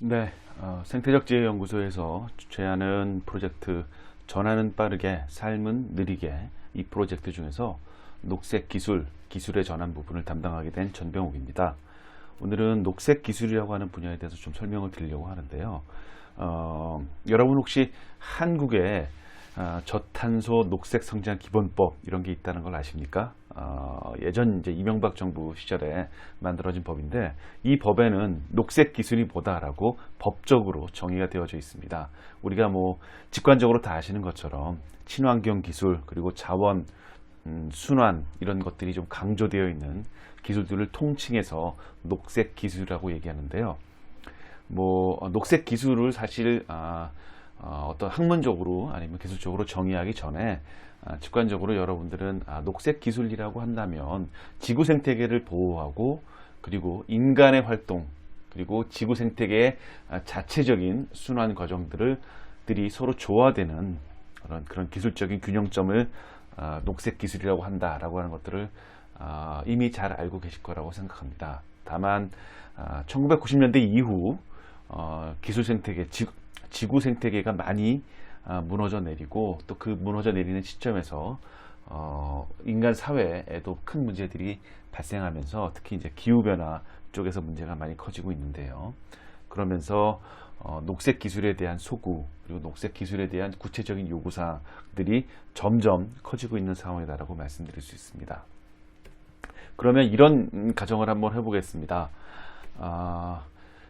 네, 생태적지혜연구소에서 주최하는 프로젝트 전하는 빠르게, 삶은 느리게 이 프로젝트 중에서 녹색 기술, 기술의 전환 부분을 담당하게 된 전병욱입니다. 오늘은 녹색 기술이라고 하는 분야에 대해서 좀 설명을 드리려고 하는데요. 여러분 혹시 한국에 저탄소 녹색 성장 기본법 이런 게 있다는 걸 아십니까? 예전 이제 이명박 정부 시절에 만들어진 법인데 이 법에는 녹색 기술이 뭐다라고 법적으로 정의가 되어져 있습니다. 우리가 뭐 직관적으로 다 아시는 것처럼 친환경 기술 그리고 자원 순환 이런 것들이 좀 강조되어 있는 기술들을 통칭해서 녹색 기술이라고 얘기하는데요. 뭐 녹색 기술을 사실 어떤 학문적으로 아니면 기술적으로 정의하기 전에 직관적으로 여러분들은 녹색 기술이라고 한다면 지구 생태계를 보호하고 그리고 인간의 활동 그리고 지구 생태계의 자체적인 순환 과정들이 서로 조화되는 그런 기술적인 균형점을 녹색 기술이라고 한다라고 하는 것들을 이미 잘 알고 계실 거라고 생각합니다. 다만 1990년대 이후 기술 생태계, 지구 생태계가 많이 무너져 내리고 또 그 무너져 내리는 시점에서 인간 사회에도 큰 문제들이 발생하면서 특히 이제 기후변화 쪽에서 문제가 많이 커지고 있는데요. 그러면서 녹색 기술에 대한 소구 그리고 녹색 기술에 대한 구체적인 요구사항들이 점점 커지고 있는 상황이다라고 말씀드릴 수 있습니다. 그러면 이런 가정을 한번 해보겠습니다.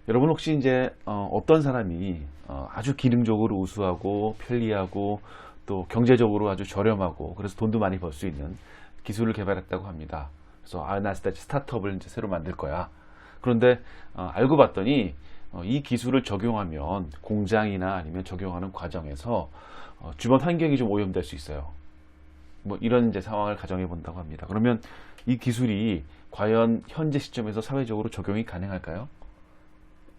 여러분 혹시 이제 어떤 사람이 아주 기능적으로 우수하고 편리하고 또 경제적으로 아주 저렴하고 그래서 돈도 많이 벌 수 있는 기술을 개발했다고 합니다. 그래서 나 스타트업을 이제 새로 만들 거야. 그런데 알고 봤더니 이 기술을 적용하면 공장이나 아니면 적용하는 과정에서 주변 환경이 좀 오염될 수 있어요. 뭐 이런 이제 상황을 가정해 본다고 합니다. 그러면 이 기술이 과연 현재 시점에서 사회적으로 적용이 가능할까요?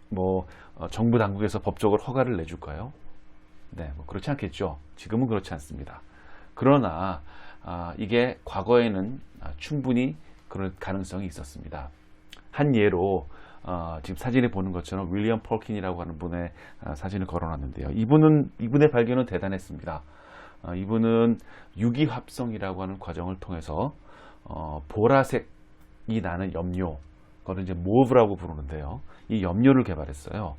뭐 정부 당국에서 법적으로 허가를 내줄까요? 네, 뭐 그렇지 않겠죠. 지금은 그렇지 않습니다. 그러나 이게 과거에는 충분히 그럴 가능성이 있었습니다. 한 예로 지금 사진에 보는 것처럼 윌리엄 펄킨이라고 하는 분의 사진을 걸어놨는데요. 이분의 발견은 대단했습니다. 이분은 유기합성이라고 하는 과정을 통해서 보라색이 나는 염료, 그걸 이제 모브라고 부르는데요. 이 염료를 개발했어요.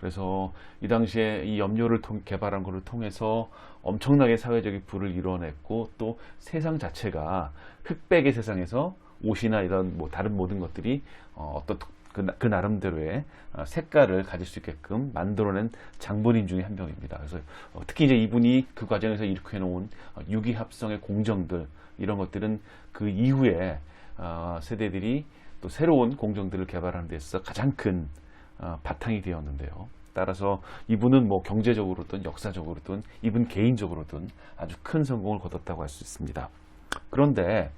그래서 이 당시에 이 염료를 개발한 것을 통해서 엄청나게 사회적인 부를 이뤄냈고 또 세상 자체가 흑백의 세상에서 옷이나 이런 뭐 다른 모든 것들이 어떤 그 나름대로의 색깔을 가질 수 있게끔 만들어낸 장본인 중에 한 명입니다. 그래서 특히 이제 이분이 그 과정에서 일으켜 놓은 유기합성의 공정들 이런 것들은 그 이후에 세대들이 또 새로운 공정들을 개발하는 데 있어서 가장 큰 바탕이 되었는데요. 따라서 이분은 뭐 경제적으로든 역사적으로든 이분 개인적으로든 아주 큰 성공을 거뒀다고 할 수 있습니다. 그런데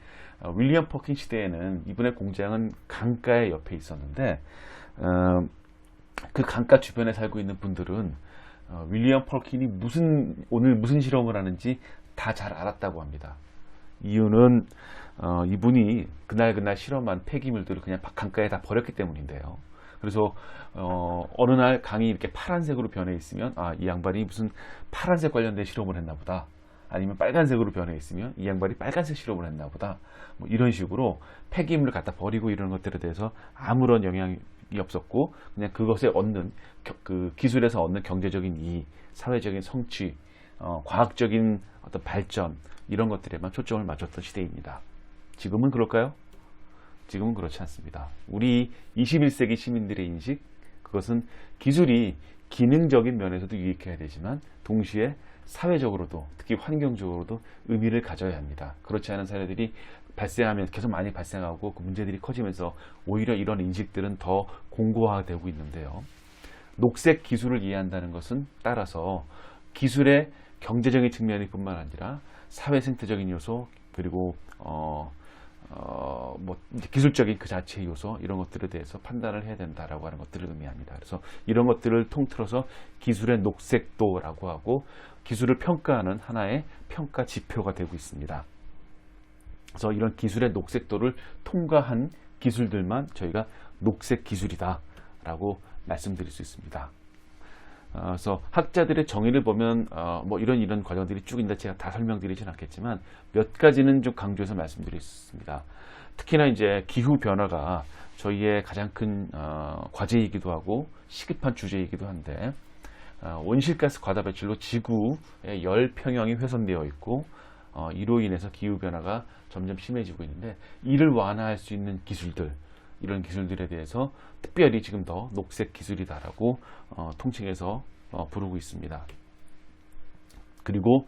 윌리엄 퍼킨 시대에는 이분의 공장은 강가의 옆에 있었는데 그 강가 주변에 살고 있는 분들은 윌리엄 펄킨이 오늘 무슨 실험을 하는지 다 잘 알았다고 합니다. 이유는 이분이 그날 실험한 폐기물들을 그냥 강가에 다 버렸기 때문인데요. 그래서 어느 날 강이 이렇게 파란색으로 변해 있으면 이 양반이 무슨 파란색 관련된 실험을 했나 보다. 아니면 빨간색으로 변해 있으면 이 양반이 빨간색 실험을 했나 보다. 뭐 이런 식으로 폐기물을 갖다 버리고 이런 것들에 대해서 아무런 영향이 없었고 그냥 그것에 얻는 그 기술에서 얻는 경제적인 이익, 사회적인 성취, 과학적인 어떤 발전 이런 것들에만 초점을 맞췄던 시대입니다. 지금은 그럴까요? 지금은 그렇지 않습니다. 우리 21세기 시민들의 인식, 그것은 기술이 기능적인 면에서도 유익해야 되지만 동시에 사회적으로도 특히 환경적으로도 의미를 가져야 합니다. 그렇지 않은 사례들이 발생하면 계속 많이 발생하고 그 문제들이 커지면서 오히려 이런 인식들은 더 공고화되고 있는데요. 녹색 기술을 이해한다는 것은 따라서 기술의 경제적인 측면일 뿐만 아니라 사회 생태적인 요소 그리고 뭐 기술적인 그 자체의 요소 이런 것들에 대해서 판단을 해야 된다라고 하는 것들을 의미합니다. 그래서 이런 것들을 통틀어서 기술의 녹색도라고 하고 기술을 평가하는 하나의 평가 지표가 되고 있습니다. 그래서 이런 기술의 녹색도를 통과한 기술들만 저희가 녹색 기술이다 라고 말씀드릴 수 있습니다. 그래서 학자들의 정의를 보면 뭐 이런 과정들이 쭉 있는데 제가 다 설명드리진 않겠지만 몇 가지는 좀 강조해서 말씀드리겠습니다. 특히나 이제 기후 변화가 저희의 가장 큰 과제이기도 하고 시급한 주제이기도 한데 온실가스 과다 배출로 지구의 열 평형이 훼손되어 있고 이로 인해서 기후 변화가 점점 심해지고 있는데 이를 완화할 수 있는 기술들 이런 기술들에 대해서 특별히 지금 더 녹색 기술이다라고 통칭해서 부르고 있습니다. 그리고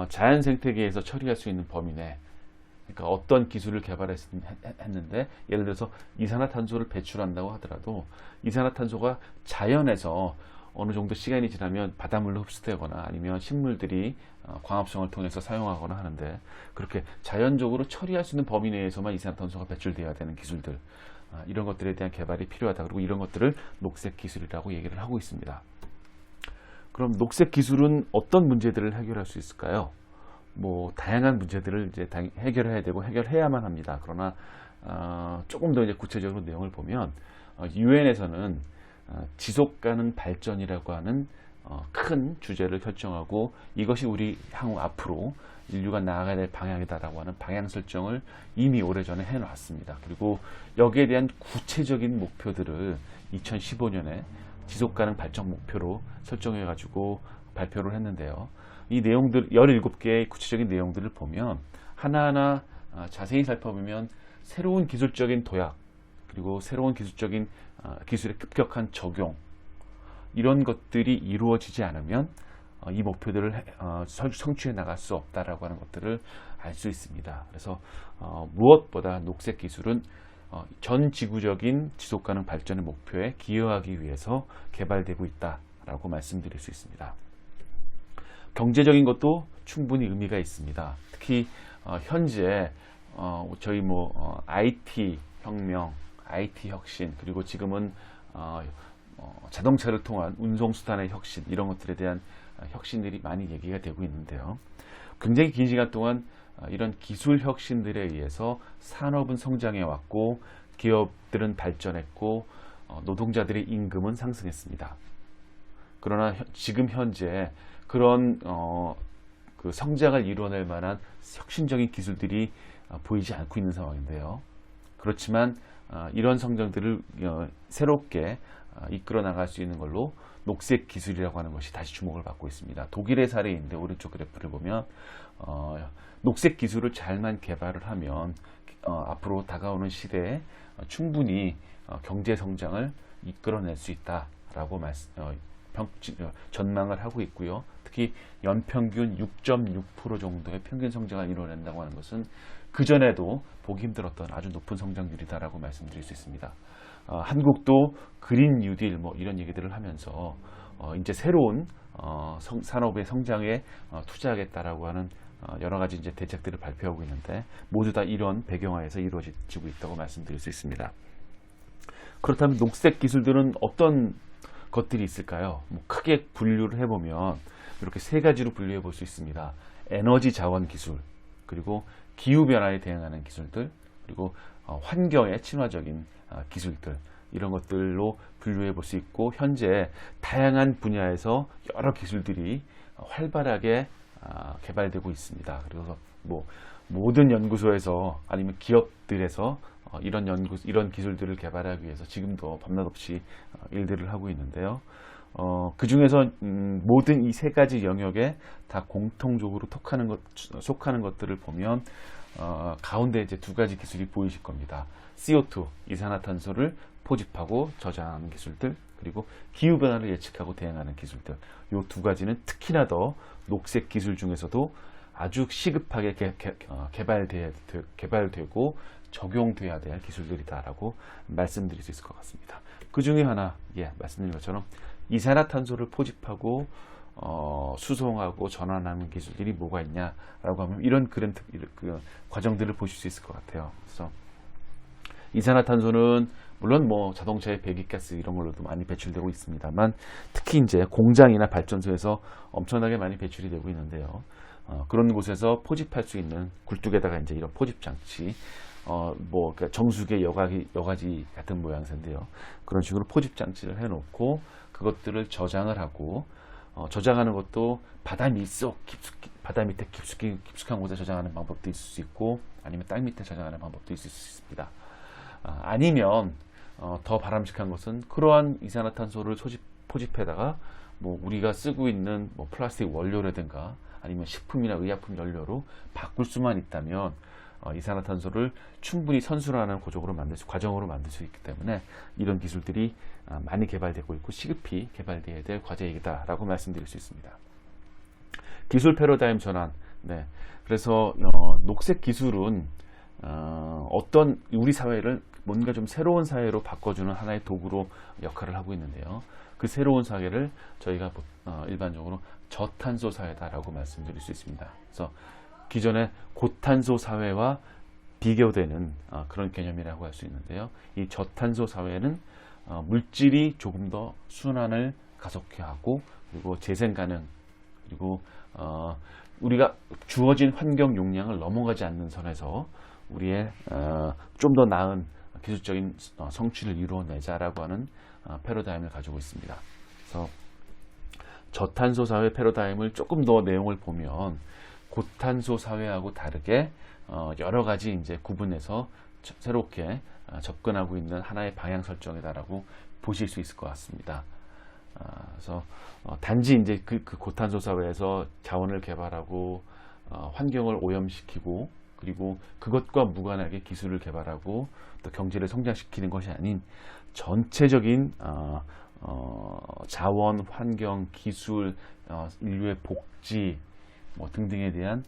자연 생태계에서 처리할 수 있는 범위 내 그러니까 어떤 기술을 개발했는데 예를 들어서 이산화탄소를 배출한다고 하더라도 이산화탄소가 자연에서 어느 정도 시간이 지나면 바닷물로 흡수되거나 아니면 식물들이 광합성을 통해서 사용하거나 하는데 그렇게 자연적으로 처리할 수 있는 범위 내에서만 이산화탄소가 배출되어야 되는 기술들 이런 것들에 대한 개발이 필요하다. 그리고 이런 것들을 녹색 기술이라고 얘기를 하고 있습니다. 그럼 녹색 기술은 어떤 문제들을 해결할 수 있을까요? 뭐 다양한 문제들을 이제 해결해야 되고 해결해야만 합니다. 그러나 조금 더 이제 구체적으로 내용을 보면 유엔에서는 지속 가능 발전이라고 하는 큰 주제를 결정하고 이것이 우리 향후 앞으로 인류가 나아가야 될 방향이다라고 하는 방향 설정을 이미 오래전에 해놨습니다. 그리고 여기에 대한 구체적인 목표들을 2015년에 지속 가능 발전 목표로 설정해 가지고 발표를 했는데요. 이 내용들 17개의 구체적인 내용들을 보면 하나하나 자세히 살펴보면 새로운 기술적인 도약 그리고 새로운 기술적인 기술의 급격한 적용 이런 것들이 이루어지지 않으면 이 목표들을 성취해 나갈 수 없다라고 하는 것들을 알 수 있습니다. 그래서 무엇보다 녹색 기술은 전 지구적인 지속가능 발전의 목표에 기여하기 위해서 개발되고 있다라고 말씀드릴 수 있습니다. 경제적인 것도 충분히 의미가 있습니다. 특히 현재 저희 IT 혁명, IT 혁신 그리고 지금은 자동차를 통한 운송수단의 혁신 이런 것들에 대한 혁신들이 많이 얘기가 되고 있는데요. 굉장히 긴 시간 동안 이런 기술 혁신들에 의해서 산업은 성장해 왔고 기업들은 발전했고 노동자들의 임금은 상승했습니다. 그러나 지금 현재 그런 그 성장을 이뤄낼 만한 혁신적인 기술들이 보이지 않고 있는 상황인데요. 그렇지만 이런 성장들을 새롭게 이끌어 나갈 수 있는 걸로 녹색 기술이라고 하는 것이 다시 주목을 받고 있습니다. 독일의 사례인데 오른쪽 그래프를 보면 녹색 기술을 잘만 개발을 하면 앞으로 다가오는 시대에 충분히 경제 성장을 이끌어낼 수 있다라고 전망을 하고 있고요. 특히 연평균 6.6% 정도의 평균 성장을 이뤄낸다고 하는 것은 그전에도 보기 힘들었던 아주 높은 성장률이다라고 말씀드릴 수 있습니다. 한국도 그린 뉴딜 뭐 이런 얘기들을 하면서 이제 새로운 산업의 성장에 투자하겠다라고 하는 여러 가지 이제 대책들을 발표하고 있는데 모두 다 이런 배경하에서 이루어지고 있다고 말씀드릴 수 있습니다. 그렇다면 녹색 기술들은 어떤 것들이 있을까요? 크게 분류를 해보면 이렇게 세 가지로 분류해 볼 수 있습니다. 에너지 자원 기술, 그리고 기후 변화에 대응하는 기술들, 그리고 환경에 친화적인 기술들 이런 것들로 분류해 볼 수 있고 현재 다양한 분야에서 여러 기술들이 활발하게 개발되고 있습니다. 그래서 모든 연구소에서 아니면 기업들에서 이런 기술들을 개발하기 위해서 지금도 밤낮 없이 일들을 하고 있는데요. 그 중에서 모든 이 세 가지 영역에 다 공통적으로 속하는 것들을 보면 가운데 이제 두 가지 기술이 보이실 겁니다. CO2, 이산화탄소를 포집하고 저장하는 기술들, 그리고 기후변화를 예측하고 대응하는 기술들. 이 두 가지는 특히나 더 녹색 기술 중에서도 아주 시급하게 개발되고 적용돼야 될 기술들이다라고 말씀드릴 수 있을 것 같습니다. 그 중에 하나, 말씀드린 것처럼 이산화탄소를 포집하고 수송하고 전환하는 기술들이 뭐가 있냐라고 하면 이런 과정들을 보실 수 있을 것 같아요. 그래서 이산화탄소는 물론 자동차의 배기가스 이런 걸로도 많이 배출되고 있습니다만 특히 이제 공장이나 발전소에서 엄청나게 많이 배출이 되고 있는데요. 그런 곳에서 포집할 수 있는 굴뚝에다가 이제 이런 포집 장치, 그러니까 정수기의 여과지 같은 모양새인데요. 그런 식으로 포집 장치를 해놓고 그것들을 저장을 하고 저장하는 것도 바다 밑에 깊숙한 곳에 저장하는 방법도 있을 수 있고 아니면 땅 밑에 저장하는 방법도 있을 수 있습니다. 아니면 더 바람직한 것은 그러한 이산화탄소를 포집해다가 뭐 우리가 쓰고 있는 뭐 플라스틱 원료라든가 아니면 식품이나 의약품 연료로 바꿀 수만 있다면 이산화탄소를 충분히 선순환하는 과정으로 만들 수 있기 때문에 이런 기술들이 많이 개발되고 있고 시급히 개발되어야 될 과제이다라고 말씀드릴 수 있습니다. 기술 패러다임 전환. 네. 그래서 녹색 기술은 어떤 우리 사회를 뭔가 좀 새로운 사회로 바꿔주는 하나의 도구로 역할을 하고 있는데요. 그 새로운 사회를 저희가 일반적으로 저탄소 사회다라고 말씀드릴 수 있습니다. 그래서 기존의 고탄소 사회와 비교되는 그런 개념이라고 할 수 있는데요. 이 저탄소 사회는 물질이 조금 더 순환을 가속케 하고 그리고 재생 가능 그리고 우리가 주어진 환경 용량을 넘어가지 않는 선에서 우리의 좀 더 나은 기술적인 성취를 이루어내자라고 하는 패러다임을 가지고 있습니다. 그래서 저탄소 사회 패러다임을 조금 더 내용을 보면 고탄소 사회하고 다르게 여러 가지 이제 구분해서 새롭게 접근하고 있는 하나의 방향 설정이다라고 보실 수 있을 것 같습니다. 그래서 단지 이제 그 고탄소 사회에서 자원을 개발하고 환경을 오염시키고 그리고 그것과 무관하게 기술을 개발하고 또 경제를 성장시키는 것이 아닌 전체적인 자원, 환경, 기술, 인류의 복지 뭐 등등에 대한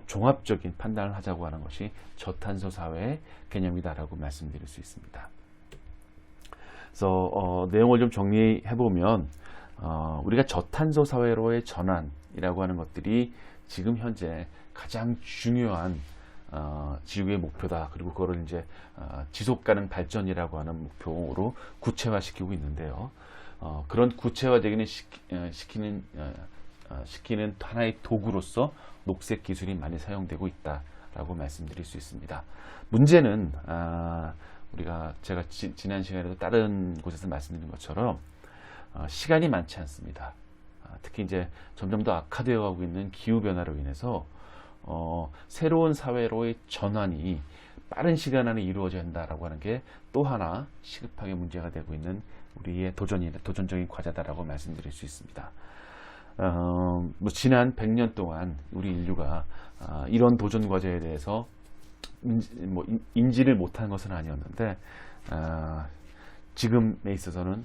종합적인 판단을 하자고 하는 것이 저탄소 사회의 개념이다라고 말씀드릴 수 있습니다. 그래서 내용을 좀 정리해 보면 우리가 저탄소 사회로의 전환이라고 하는 것들이 지금 현재 가장 중요한 지구의 목표다. 그리고 그거를 이제 지속 가능 발전이라고 하는 목표로 구체화시키고 있는데요. 그런 구체화되기는 시키는 하나의 도구로서 녹색 기술이 많이 사용되고 있다라고 말씀드릴 수 있습니다. 문제는 제가 지난 시간에도 다른 곳에서 말씀드린 것처럼 시간이 많지 않습니다. 특히 이제 점점 더 악화되어 가고 있는 기후 변화로 인해서 새로운 사회로의 전환이 빠른 시간 안에 이루어져야 한다라고 하는 게 또 하나 시급하게 문제가 되고 있는 우리의 도전적인 과제다라고 말씀드릴 수 있습니다. 뭐 지난 100년 동안 우리 인류가 이런 도전 과제에 대해서 인지를 못한 것은 아니었는데 지금에 있어서는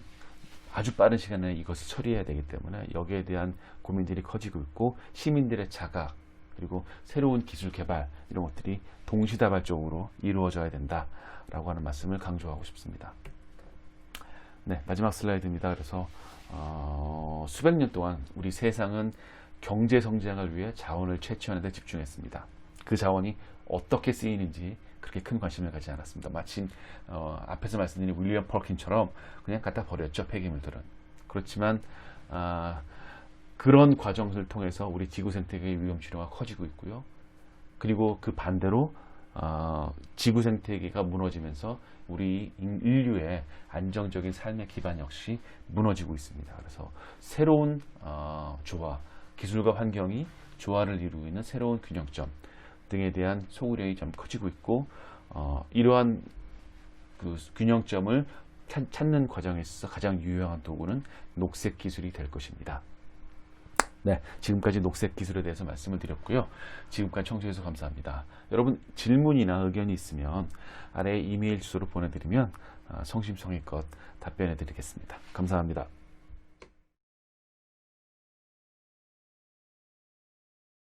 아주 빠른 시간 내에 이것을 처리해야 되기 때문에 여기에 대한 고민들이 커지고 있고 시민들의 자각 그리고 새로운 기술 개발 이런 것들이 동시다발적으로 이루어져야 된다라고 하는 말씀을 강조하고 싶습니다. 네, 마지막 슬라이드입니다. 그래서 수백 년 동안 우리 세상은 경제 성장을 위해 자원을 채취하는 데 집중했습니다. 그 자원이 어떻게 쓰이는지 그렇게 큰 관심을 가지지 않았습니다. 마침 앞에서 말씀드린 윌리엄 펄킨처럼 그냥 갖다 버렸죠. 폐기물들은. 그렇지만 그런 과정을 통해서 우리 지구 생태계의 위험 치료가 커지고 있고요. 그리고 그 반대로 지구 생태계가 무너지면서 우리 인류의 안정적인 삶의 기반 역시 무너지고 있습니다. 그래서 새로운 조화, 기술과 환경이 조화를 이루고 있는 새로운 균형점 등에 대한 소구력이 좀 커지고 있고 이러한 그 균형점을 찾는 과정에 있어서 가장 유용한 도구는 녹색 기술이 될 것입니다. 네, 지금까지 녹색 기술에 대해서 말씀을 드렸고요. 지금까지 청취해 주셔서 감사합니다. 여러분 질문이나 의견이 있으면 아래 이메일 주소로 보내드리면 성심성의껏 답변해 드리겠습니다. 감사합니다.